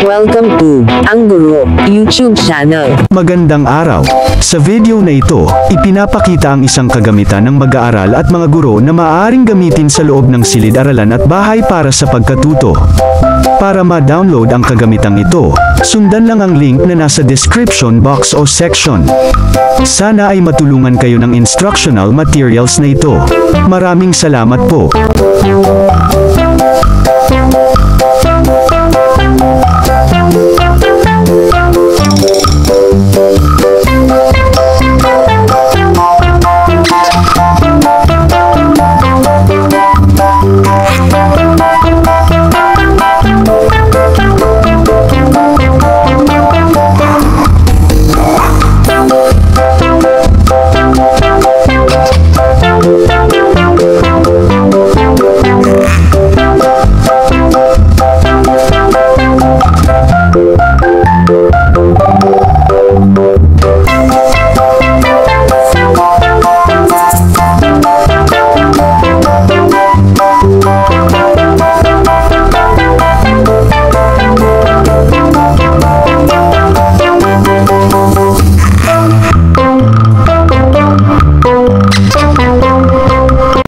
Welcome to Ang Guro YouTube channel. Magandang araw. Sa video na ito, ipinapakita ang isang kagamitan ng mag-aaral at mga guro na maaaring gamitin sa loob ng silid-aralan at bahay para sa pagkatuto. Para ma-download ang kagamitang ito, sundan lang ang link na nasa description box o section. Sana ay matulungan kayo ng instructional materials na ito. Maraming salamat po.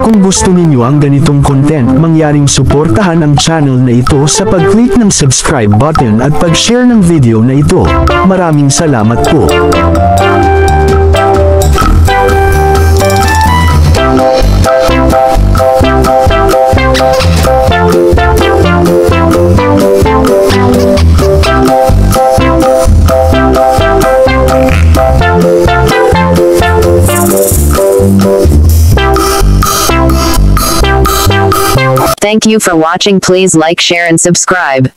Kung gusto ninyo ang ganitong content, mangyaring suportahan ang channel na ito sa pag-click ng subscribe button at pag-share ng video na ito. Maraming salamat po. Thank you for watching. Please like, share and subscribe.